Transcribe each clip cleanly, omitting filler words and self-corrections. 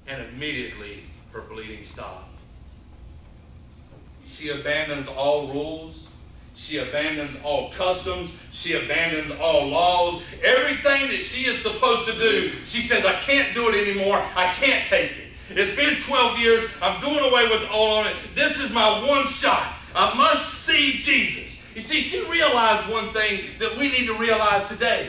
and immediately her bleeding stopped. She abandons all rules. She abandons all customs. She abandons all laws. Everything that she is supposed to do, she says, I can't do it anymore. I can't take it. It's been 12 years. I'm doing away with all of it. This is my one shot. I must see Jesus. You see, she realized one thing that we need to realize today.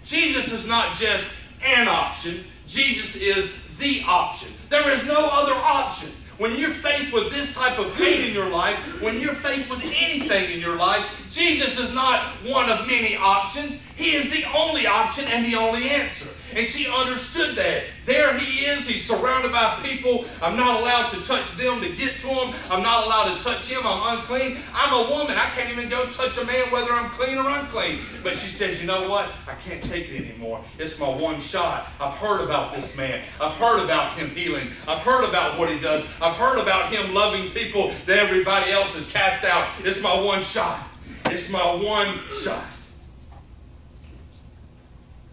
Jesus is not just an option. Jesus is the option. There is no other option. When you're faced with this type of pain in your life, when you're faced with anything in your life, Jesus is not one of many options. He is the only option and the only answer. And she understood that. There he is. He's surrounded by people. I'm not allowed to touch them to get to him. I'm not allowed to touch him. I'm unclean. I'm a woman. I can't even go touch a man whether I'm clean or unclean. But she says, you know what? I can't take it anymore. It's my one shot. I've heard about this man. I've heard about him healing. I've heard about what he does. I've heard about him loving people that everybody else is cast out. It's my one shot. It's my one shot.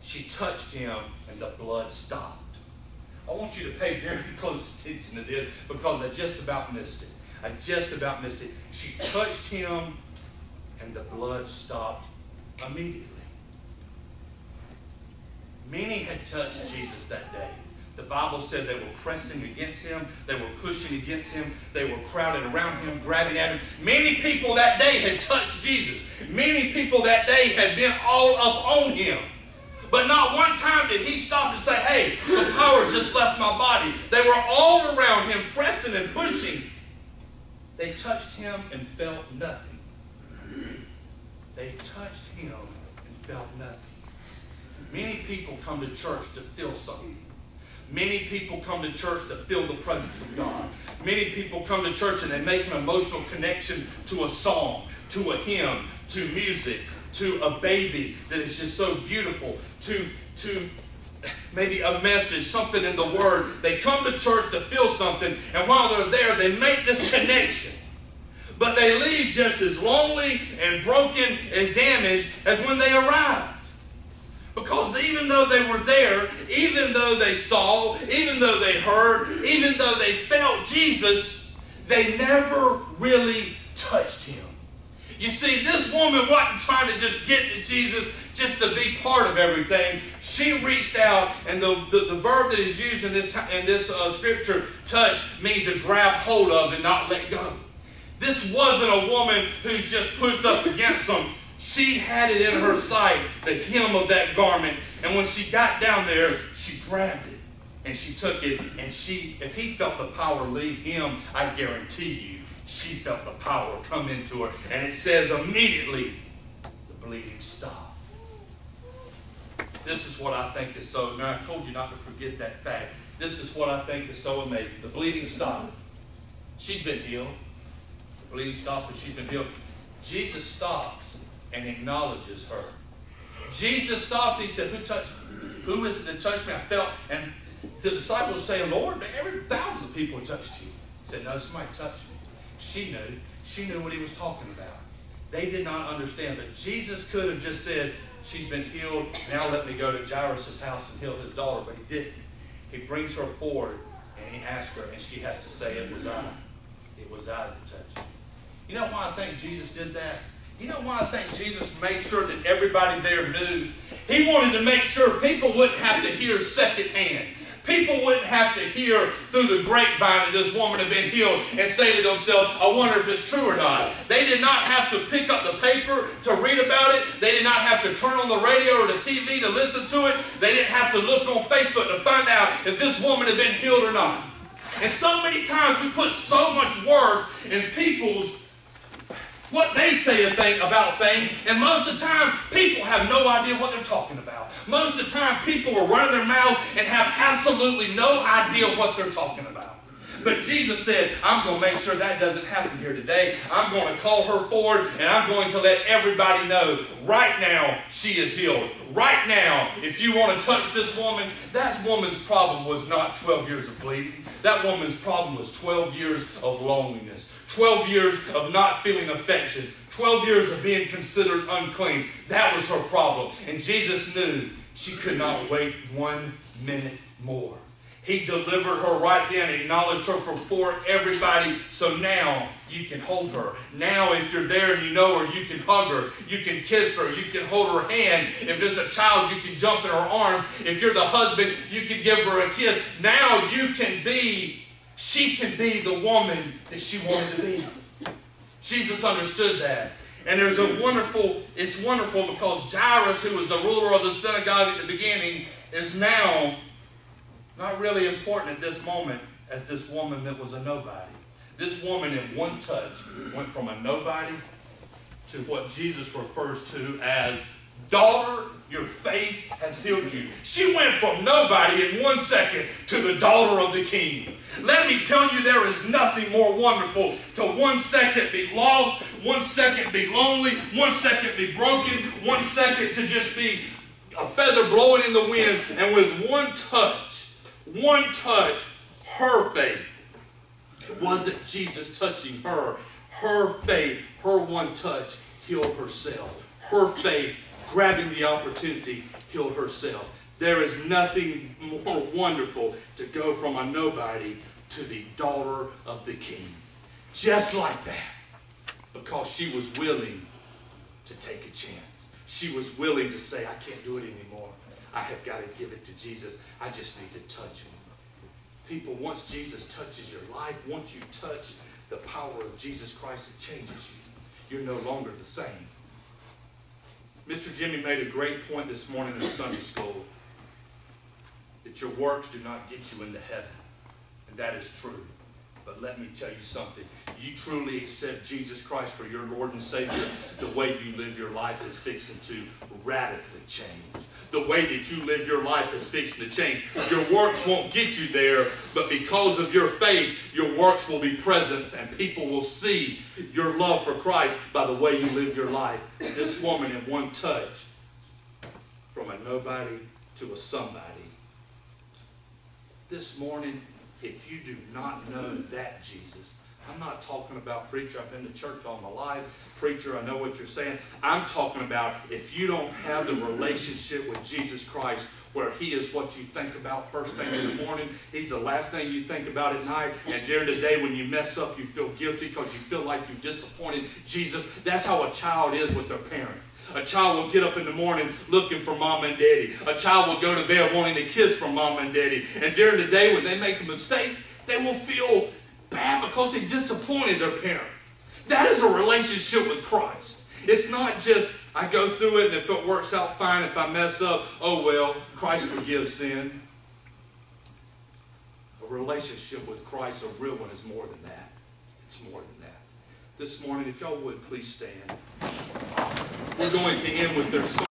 She touched him and the blood stopped. I want you to pay very close attention to this because I just about missed it. I just about missed it. She touched him and the blood stopped immediately. Many had touched Jesus that day. The Bible said they were pressing against him. They were pushing against him. They were crowded around him, grabbing at him. Many people that day had touched Jesus. Many people that day had been all up on him. But not one time did he stop and say, hey, some power just left my body. They were all around him, pressing and pushing. They touched him and felt nothing. They touched him and felt nothing. Many people come to church to feel something. Many people come to church to feel the presence of God. Many people come to church and they make an emotional connection to a song, to a hymn, to music, to a baby that is just so beautiful, to maybe a message, something in the Word. They come to church to feel something, and while they're there, they make this connection. But they leave just as lonely and broken and damaged as when they arrived. Because even though they were there, even though they saw, even though they heard, even though they felt Jesus, they never really touched him. You see, this woman wasn't trying to just get to Jesus just to be part of everything. She reached out, and the verb that is used in this scripture, touch, means to grab hold of and not let go. This wasn't a woman who's just pushed up against them. She had it in her sight, the hem of that garment. And when she got down there, she grabbed it. And she took it. And if he felt the power leave him, I guarantee you, she felt the power come into her. And it says immediately, the bleeding stopped. This is what I think is so, now I told you not to forget that fact. This is what I think is so amazing. The bleeding stopped. She's been healed. The bleeding stopped and she's been healed. Jesus stops and acknowledges her. Jesus stops. He said, who touched me? Who is it that touched me? I felt. And the disciples say, Lord, every 1,000 people touched you. He said, no, somebody touched me. She knew. She knew what he was talking about. They did not understand. But Jesus could have just said, she's been healed. Now let me go to Jairus' house and heal his daughter. But he didn't. He brings her forward and he asks her. And she has to say, it was I. It was I that touched you. You know why I think Jesus did that? You know why I think Jesus made sure that everybody there knew? He wanted to make sure people wouldn't have to hear secondhand. People wouldn't have to hear through the grapevine that this woman had been healed and say to themselves, I wonder if it's true or not. They did not have to pick up the paper to read about it. They did not have to turn on the radio or the TV to listen to it. They didn't have to look on Facebook to find out if this woman had been healed or not. And so many times we put so much worth in people's what they say about things, and most of the time, people have no idea what they're talking about. Most of the time, people are running their mouths and have absolutely no idea what they're talking about. But Jesus said, I'm going to make sure that doesn't happen here today. I'm going to call her forward, and I'm going to let everybody know right now she is healed. Right now, if you want to touch this woman, that woman's problem was not 12 years of bleeding. That woman's problem was 12 years of loneliness. 12 years of not feeling affection. 12 years of being considered unclean. That was her problem. And Jesus knew she could not wait 1 minute more. He delivered her right then, acknowledged her before everybody. So now you can hold her. Now if you're there and you know her, you can hug her. You can kiss her. You can hold her hand. If there's a child, you can jump in her arms. If you're the husband, you can give her a kiss. Now she can be the woman that she wanted to be. Jesus understood that. And it's wonderful because Jairus, who was the ruler of the synagogue at the beginning, is now not really important at this moment as this woman that was a nobody. This woman in one touch went from a nobody to what Jesus refers to as, daughter, your faith has healed you. She went from nobody in 1 second to the daughter of the King. Let me tell you, there is nothing more wonderful to 1 second be lost, 1 second be lonely, 1 second be broken, 1 second to just be a feather blowing in the wind, and with one touch, her faith. It wasn't Jesus touching her. Her faith, her one touch, healed herself. Her faith, grabbing the opportunity, healed herself. There is nothing more wonderful to go from a nobody to the daughter of the King. Just like that. Because she was willing to take a chance. She was willing to say, I can't do it anymore. I have got to give it to Jesus. I just need to touch him. People, once Jesus touches your life, once you touch the power of Jesus Christ, it changes you. You're no longer the same. Mr. Jimmy made a great point this morning in Sunday school, that your works do not get you into heaven. And that is true. But let me tell you something. You truly accept Jesus Christ for your Lord and Savior, the way you live your life is fixing to radically change. The way that you live your life is fixing to change. Your works won't get you there, but because of your faith, your works will be present, and people will see your love for Christ by the way you live your life. This woman in one touch, from a nobody to a somebody. This morning, if you do not know that Jesus, I'm not talking about, preacher, I've been to church all my life. Preacher, I know what you're saying. I'm talking about if you don't have the relationship with Jesus Christ where he is what you think about first thing in the morning, he's the last thing you think about at night, and during the day when you mess up, you feel guilty because you feel like you've disappointed Jesus. That's how a child is with their parent. A child will get up in the morning looking for mom and daddy. A child will go to bed wanting a kiss from mom and daddy. And during the day when they make a mistake, they will feel bad because they disappointed their parent. That is a relationship with Christ. It's not just, I go through it and if it works out fine, if I mess up, oh well, Christ forgives sin. A relationship with Christ, a real one, is more than that. It's more than that. This morning, if y'all would, please stand. We're going to end with their song.